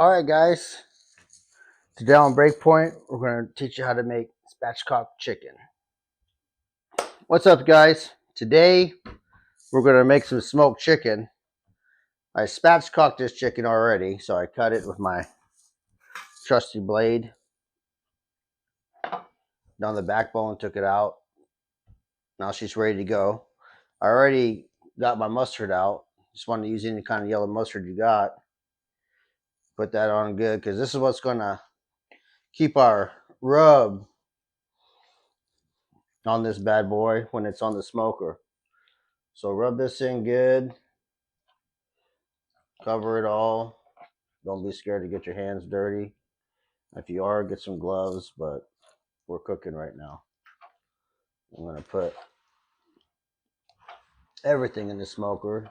All right, guys. Today on Breakpoint, we're going to teach you how to make spatchcock chicken. What's up, guys? Today, we're going to make some smoked chicken. I spatchcocked this chicken already, so I cut it with my trusty blade. Down the backbone, took it out. Now she's ready to go. I already got my mustard out. Just wanted to use any kind of yellow mustard you got. Put that on good, because this is what's going to keep our rub on this bad boy when it's on the smoker. So rub this in good. Cover it all. Don't be scared to get your hands dirty. If you are, get some gloves, but we're cooking right now. I'm going to put everything in the smoker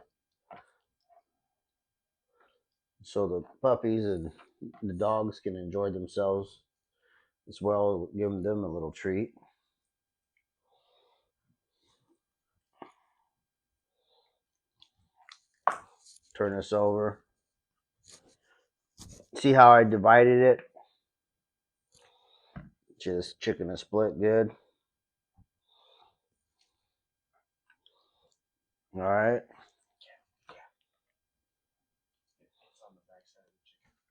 so the puppies and the dogs can enjoy themselves as well, giving them a little treat. Turn this over. See how I divided it? Just chicken is split good. All right.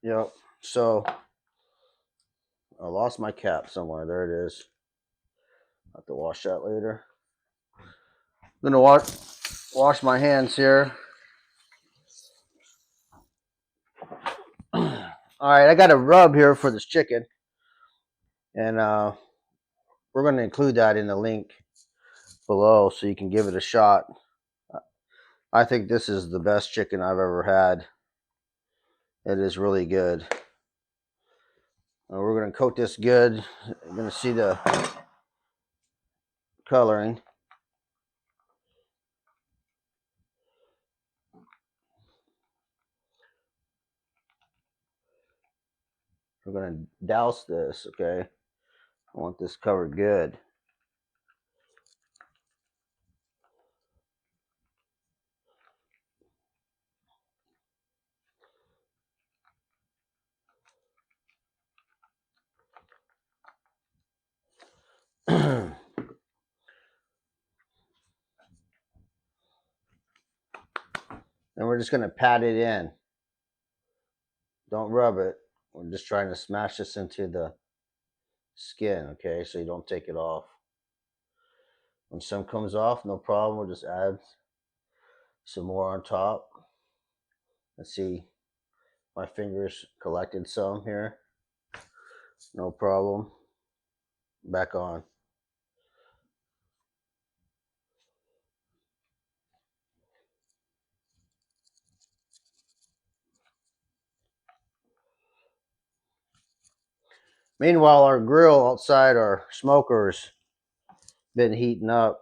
Yep. So I lost my cap somewhere. There it is. I'll have to wash that later. I'm gonna wash my hands here. All right, I got a rub here for this chicken, and we're going to include that in the link below so you can give it a shot. I think this is the best chicken I've ever had. It is really good. We're going to coat this good. You're going to see the coloring. We're going to douse this, okay? I want this covered good. And we're just going to pat it in. Don't rub it. We're just trying to smash this into the skin, okay? So you don't take it off. When some comes off, no problem. We'll just add some more on top. Let's see. My fingers collected some here. No problem. Back on. Meanwhile, our grill outside, our smoker's been heating up.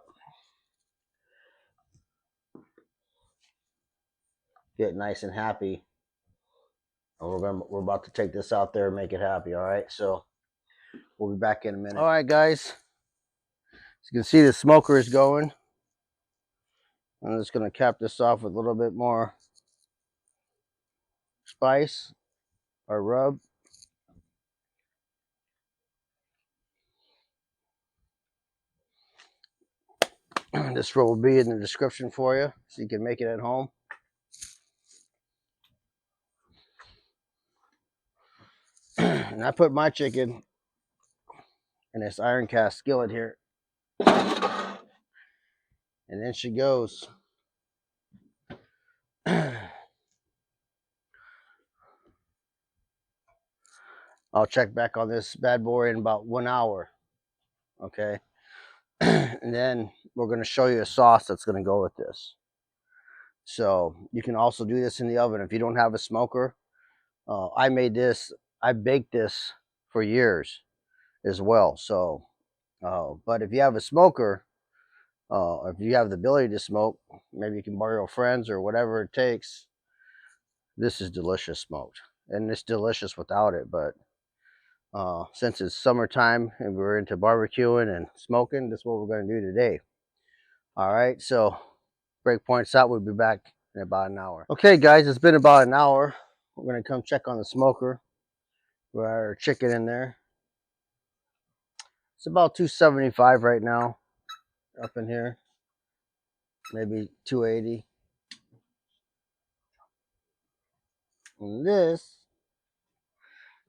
Get nice and happy. And we're about to take this out there and make it happy, all right? So we'll be back in a minute. All right, guys. As you can see, the smoker is going. I'm just going to cap this off with a little bit more spice or rub. This will be in the description for you so you can make it at home. And I put my chicken in this iron cast skillet here. And then she goes. I'll check back on this bad boy in about 1 hour. Okay. And then we're going to show you a sauce that's going to go with this. So you can also do this in the oven. If you don't have a smoker, I made this, I baked this for years as well. So, but if you have a smoker, if you have the ability to smoke, maybe you can borrow friends or whatever it takes. This is delicious smoked, and it's delicious without it. But since it's summertime and we're into barbecuing and smoking, that's what we're going to do today. All right, so Breakpoint's out. We'll be back in about an hour. Okay, guys, it's been about an hour. we're gonna come check on the smoker. We got our chicken in there. It's about 275 right now up in here, maybe 280. And this,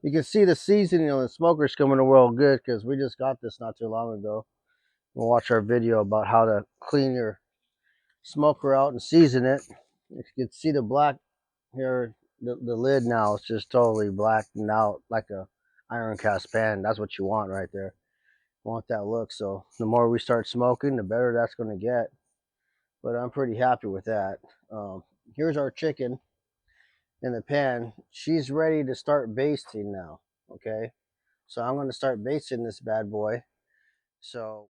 you can see the seasoning on the smoker's coming to well good because we just got this not too long ago. We'll watch our video about how to clean your smoker out and season it. You can see the black here, the lid now is just totally blacked out like a iron cast pan. That's what you want right there. You want that look. So the more we start smoking, the better that's going to get. But I'm pretty happy with that. Here's our chicken in the pan. She's ready to start basting now. Okay, so I'm going to start basting this bad boy. So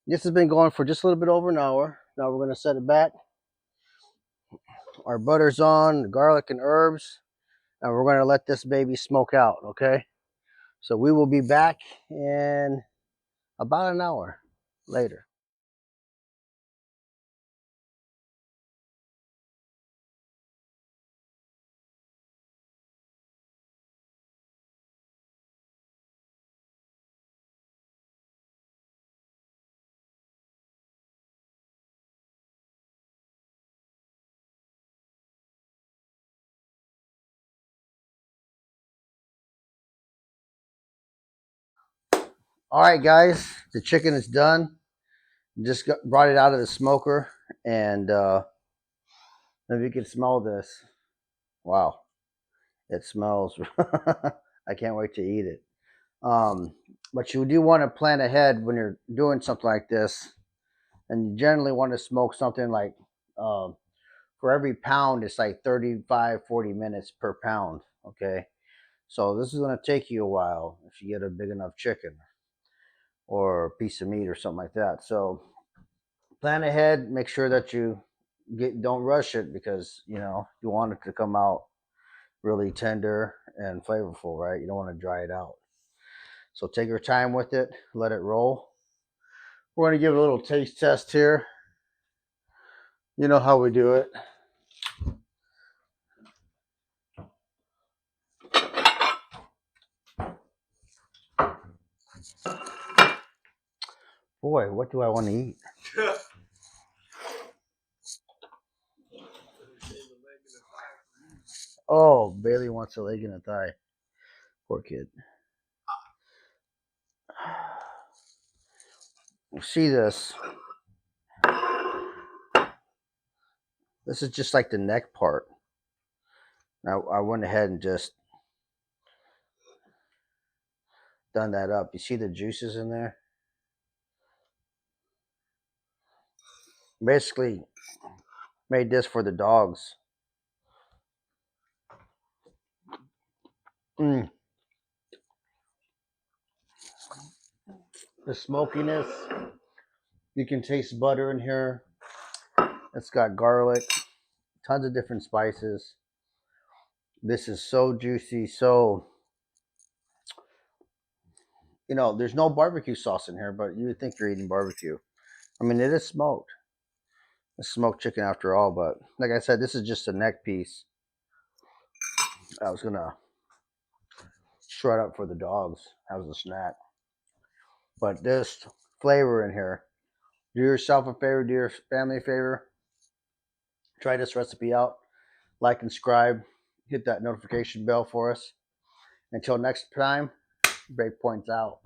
this has been going for just a little bit over an hour. Now we're going to set it back. Our butter's on, the garlic and herbs, and we're going to let this baby smoke out, okay? So we will be back in about an hour later. All right, guys, the chicken is done. Just brought it out of the smoker, and if you can smell this, wow, it smells. I can't wait to eat it. But you do want to plan ahead when you're doing something like this, and you generally want to smoke something like for every pound, it's like 35, 40 minutes per pound. Okay, so this is going to take you a while if you get a big enough chicken or a piece of meat or something like that. So plan ahead, make sure that you don't rush it because you want it to come out really tender and flavorful, right? You don't want to dry it out. So take your time with it, let it roll. We're going to give it a little taste test here. You know how we do it. Boy, what do I want to eat? Oh, Bailey wants a leg and a thigh. Poor kid. See this? This is just like the neck part. Now I went ahead and just done that up. You see the juices in there? Basically made this for the dogs. Mm. The smokiness. You can taste butter in here. It's got garlic, tons of different spices. This is so juicy, so, you know, there's no barbecue sauce in here, but you would think you're eating barbecue. I mean, it is smoked. It's smoked chicken after all, but like I said, this is just a neck piece. I was gonna shred up for the dogs as a snack. But this flavor in here, do yourself a favor, do your family a favor. Try this recipe out. Like and subscribe. Hit that notification bell for us. Until next time, Breakpoint's out.